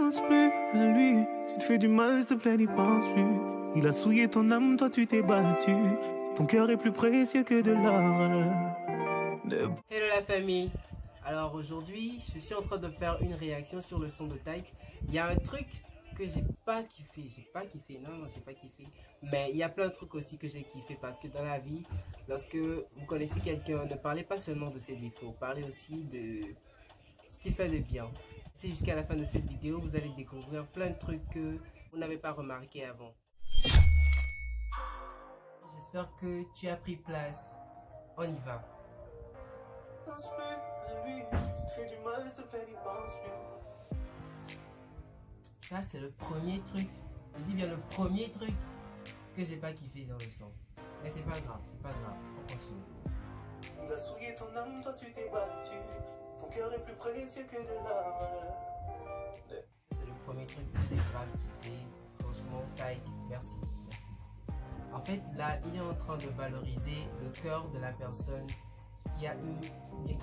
Pense plus à lui, tu te fais du mal, s'il te plaît, n'y pense plus. Il a souillé ton âme, toi tu t'es battu. Ton cœur est plus précieux que de l'or. Hello la famille. Alors aujourd'hui, je suis en train de faire une réaction sur le son de Taïk. Il y a un truc que j'ai pas kiffé, non, j'ai pas kiffé. Mais il y a plein de trucs aussi que j'ai kiffé parce que dans la vie, lorsque vous connaissez quelqu'un, ne parlez pas seulement de ses défauts, parlez aussi de ce qu'il fait de bien. C'est jusqu'à la fin de cette vidéo, vous allez découvrir plein de trucs que vous n'avez pas remarqué avant. J'espère que tu as pris place. On y va. Ça c'est le premier truc, je dis bien le premier truc que j'ai pas kiffé dans le son. Mais c'est pas grave, on continue. Il a souillé ton âme, toi tu t'es battu. Ton cœur est plus précieux que de l'or. C'est le premier truc que j'ai grave kiffé. Franchement, Taïk, merci. En fait là, il est en train de valoriser le cœur de la personne qui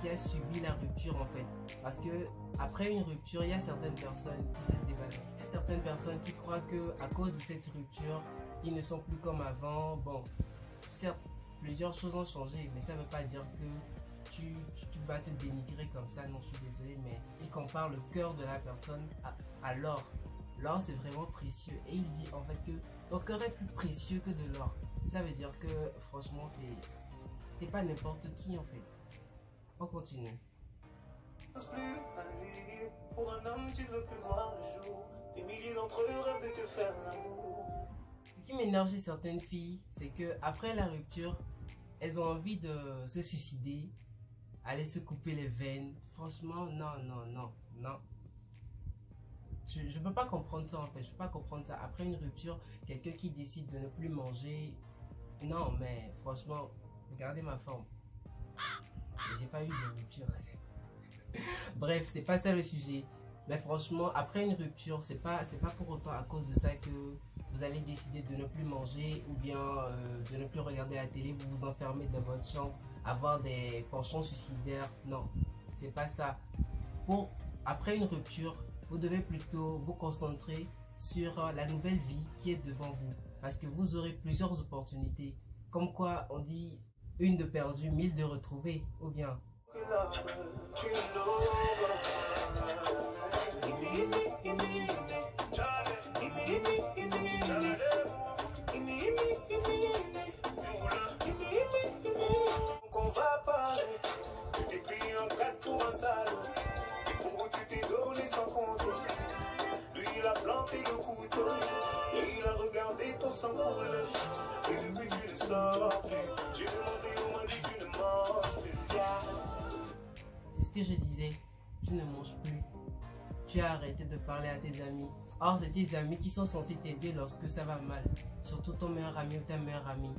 a subi la rupture en fait, parce que après une rupture il y a certaines personnes qui se dévalorisent, il y a certaines personnes qui croient que à cause de cette rupture ils ne sont plus comme avant. Bon, certes plusieurs choses ont changé, mais ça ne veut pas dire que tu vas te dénigrer comme ça. Non, je suis désolé, mais il compare le cœur de la personne à l'or. L'or c'est vraiment précieux et il dit en fait que ton cœur est plus précieux que de l'or. Ça veut dire que franchement t'es pas n'importe qui en fait. On continue. Pour un homme, tu ne veux plus voir le jour. Des milliers d'entre eux rêvent de te faire l'amour. Ce qui m'énerve chez certaines filles, c'est que après la rupture, elles ont envie de se suicider, aller se couper les veines. Franchement, non. Je peux pas comprendre ça en fait. Je peux pas comprendre ça. Après une rupture, quelqu'un qui décide de ne plus manger. Non, mais franchement, regardez ma forme. J'ai pas eu de rupture. Bref, c'est pas ça le sujet. Mais franchement, après une rupture, c'est pas pour autant à cause de ça que vous allez décider de ne plus manger ou bien de ne plus regarder la télé, vous vous enfermez dans votre chambre, avoir des penchants suicidaires. Non, c'est pas ça. Après une rupture, vous devez plutôt vous concentrer sur la nouvelle vie qui est devant vous. Parce que vous aurez plusieurs opportunités. Comme quoi, on dit une de perdue, 1000 de retrouvée. Ou bien... On va parler. Tu t'es pris un 4 pour un salaud. Et pour où tu t'es donné sans compter. Lui il a planté le couteau. Et il a regardé ton sang couler. Et depuis tu ne sors plus. J'ai demandé, on m'a dit tu ne manges plus. C'est ce que je disais. Tu ne manges plus. Tu as arrêté de parler à tes amis. Or, c'est tes amis qui sont censés t'aider lorsque ça va mal. Surtout ton meilleur ami ou ta meilleure amie.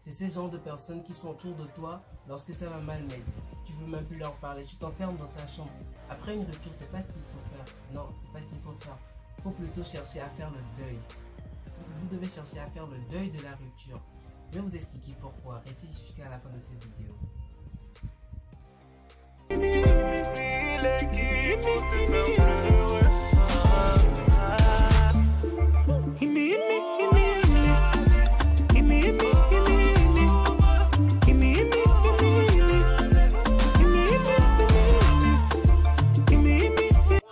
C'est ces genres de personnes qui sont autour de toi lorsque ça va mal, mec. Tu veux même plus leur parler. Tu t'enfermes dans ta chambre. Après une rupture, c'est pas ce qu'il faut faire. Non, c'est pas ce qu'il faut faire. Il faut plutôt chercher à faire le deuil. Vous devez chercher à faire le deuil de la rupture. Je vais vous expliquer pourquoi. Restez jusqu'à la fin de cette vidéo.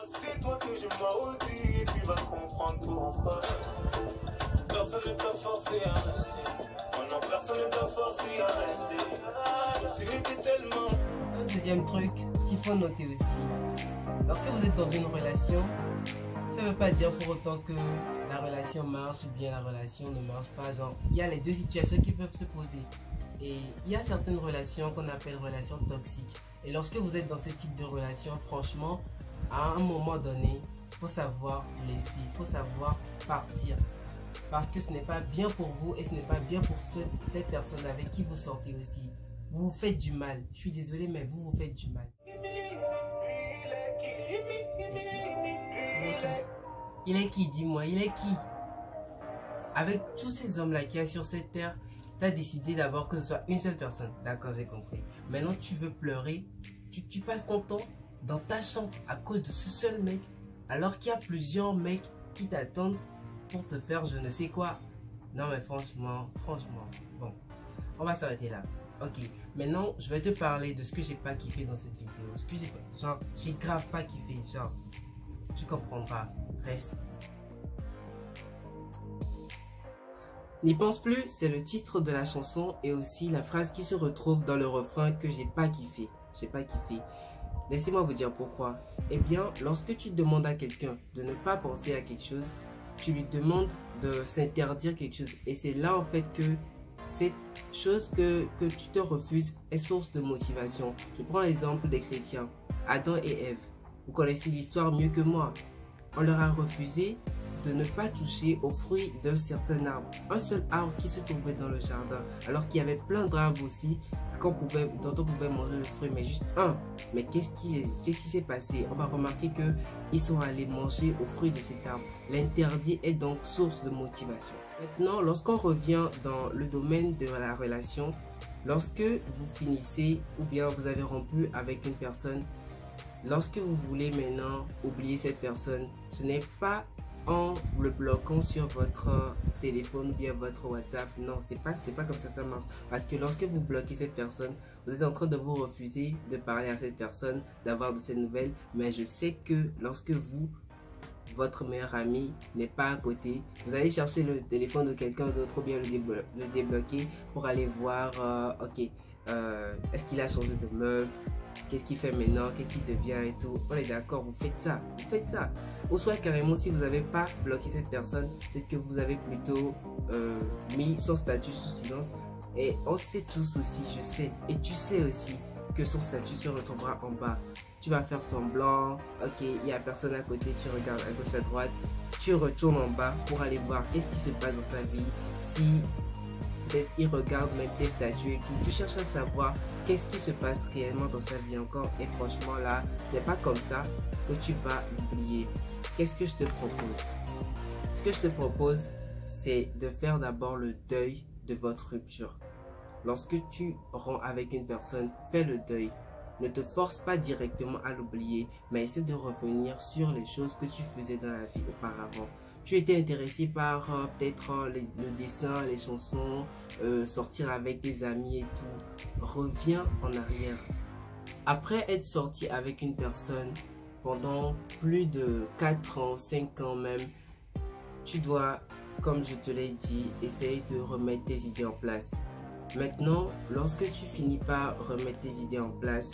C'est toi que je maudis et tu vas comprendre pourquoi. Personne ne t'a forcé à rester. Oh non, personne ne t'a forcé à rester. Tu étais tellement... Un deuxième truc qu'il faut noter aussi. Lorsque vous êtes dans une relation, ça ne veut pas dire pour autant que la relation marche ou bien la relation ne marche pas. Genre, il y a les deux situations qui peuvent se poser. Et il y a certaines relations qu'on appelle relations toxiques. Et lorsque vous êtes dans ce type de relation, franchement, à un moment donné, il faut savoir laisser, il faut savoir partir. Parce que ce n'est pas bien pour vous et ce n'est pas bien pour cette personne avec qui vous sortez aussi. Vous vous faites du mal. Je suis désolé, mais vous vous faites du mal. Il est qui, dis-moi, il est qui? Avec tous ces hommes-là qu'il y a sur cette terre, tu as décidé d'abord que ce soit une seule personne. D'accord, j'ai compris. Maintenant, tu veux pleurer. Tu passes ton temps dans ta chambre à cause de ce seul mec. alors qu'il y a plusieurs mecs qui t'attendent pour te faire je ne sais quoi. Non mais franchement, bon, on va s'arrêter là. Ok, maintenant je vais te parler de ce que j'ai pas kiffé dans cette vidéo. Ce que j'ai grave pas kiffé, genre, tu comprendras, reste. N'y pense plus, c'est le titre de la chanson et aussi la phrase qui se retrouve dans le refrain que j'ai pas kiffé. Laissez-moi vous dire pourquoi. Eh bien, lorsque tu demandes à quelqu'un de ne pas penser à quelque chose, tu lui demandes de s'interdire quelque chose. Et c'est là en fait que cette chose que tu te refuses est source de motivation. Je prends l'exemple des chrétiens, Adam et Ève. Vous connaissez l'histoire mieux que moi. On leur a refusé de ne pas toucher aux fruits d'un certain arbre. Un seul arbre qui se trouvait dans le jardin, alors qu'il y avait plein d'arbres aussi dont on pouvait manger le fruit, mais juste un. Mais qu'est-ce qui s'est passé? On va remarquer qu'ils sont allés manger aux fruits de cet arbre. L'interdit est donc source de motivation. Maintenant, lorsqu'on revient dans le domaine de la relation, lorsque vous finissez ou bien vous avez rompu avec une personne, lorsque vous voulez maintenant oublier cette personne, ce n'est pas en le bloquant sur votre téléphone ou bien votre WhatsApp. Non, c'est pas comme ça marche. Parce que lorsque vous bloquez cette personne, vous êtes en train de vous refuser de parler à cette personne, d'avoir de ses nouvelles. Mais je sais que lorsque votre meilleur ami n'est pas à côté, vous allez chercher le téléphone de quelqu'un d'autre ou bien le débloquer pour aller voir, est-ce qu'il a changé de meuf, qu'est-ce qu'il fait maintenant, qu'est-ce qu'il devient et tout. On est d'accord, vous faites ça. Ou soit carrément, si vous n'avez pas bloqué cette personne, peut-être que vous avez plutôt mis son statut sous silence. Et on sait tous aussi, je sais, et tu sais aussi que son statut se retrouvera en bas. Tu vas faire semblant, ok, il n'y a personne à côté, tu regardes à gauche à droite, tu retournes en bas pour aller voir qu'est-ce qui se passe dans sa vie. Si peut-être il regarde même tes statuts et tout, tu cherches à savoir qu'est-ce qui se passe réellement dans sa vie encore. Et franchement là, c'est pas comme ça que tu vas l'oublier. Qu'est-ce que je te propose? Ce que je te propose, c'est de faire d'abord le deuil de votre rupture. Lorsque tu romps avec une personne, fais le deuil. Ne te force pas directement à l'oublier, mais essaie de revenir sur les choses que tu faisais dans la vie auparavant. Tu étais intéressé par peut-être le dessin, les chansons, sortir avec des amis et tout. Reviens en arrière. Après être sorti avec une personne pendant plus de 4 ans, 5 ans même, tu dois, comme je te l'ai dit, essayer de remettre tes idées en place. Maintenant, lorsque tu finis par remettre tes idées en place,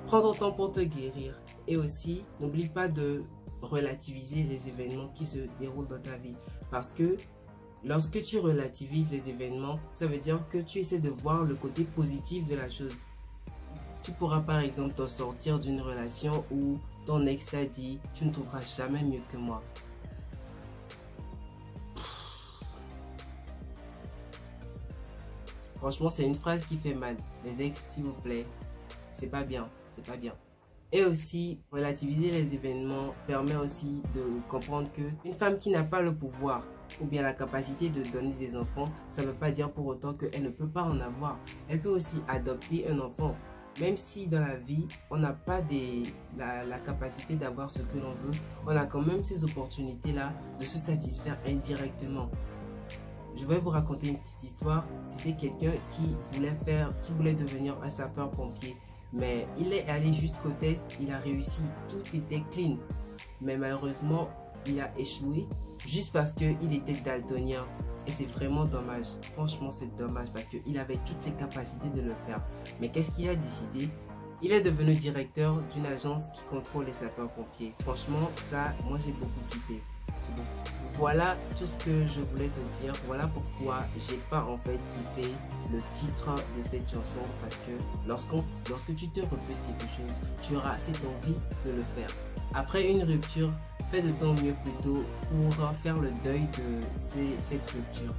prends ton temps pour te guérir. Et aussi, n'oublie pas de relativiser les événements qui se déroulent dans ta vie. Parce que lorsque tu relativises les événements, ça veut dire que tu essaies de voir le côté positif de la chose. Tu pourras par exemple t'en sortir d'une relation où ton ex t'a dit « Tu ne trouveras jamais mieux que moi ». Franchement, c'est une phrase qui fait mal. Les ex, s'il vous plaît, c'est pas bien, c'est pas bien. Et aussi, relativiser les événements permet aussi de comprendre que une femme qui n'a pas le pouvoir ou bien la capacité de donner des enfants, ça ne veut pas dire pour autant qu'elle ne peut pas en avoir. Elle peut aussi adopter un enfant. Même si dans la vie, on n'a pas la capacité d'avoir ce que l'on veut, on a quand même ces opportunités-là de se satisfaire indirectement. Je vais vous raconter une petite histoire. C'était quelqu'un qui voulait devenir un sapeur-pompier. Mais il est allé jusqu'au test, il a réussi, tout était clean. Mais malheureusement, il a échoué juste parce qu'il était daltonien. Et c'est vraiment dommage. Franchement, c'est dommage parce qu'il avait toutes les capacités de le faire. Mais qu'est-ce qu'il a décidé? Il est devenu directeur d'une agence qui contrôle les sapeurs-pompiers. Franchement, ça, moi j'ai beaucoup kiffé. Voilà tout ce que je voulais te dire. Voilà pourquoi j'ai pas en fait kiffé le titre de cette chanson. Parce que lorsque tu te refuses quelque chose, tu auras cette envie de le faire. Après une rupture, fais de ton mieux plutôt pour faire le deuil de cette rupture.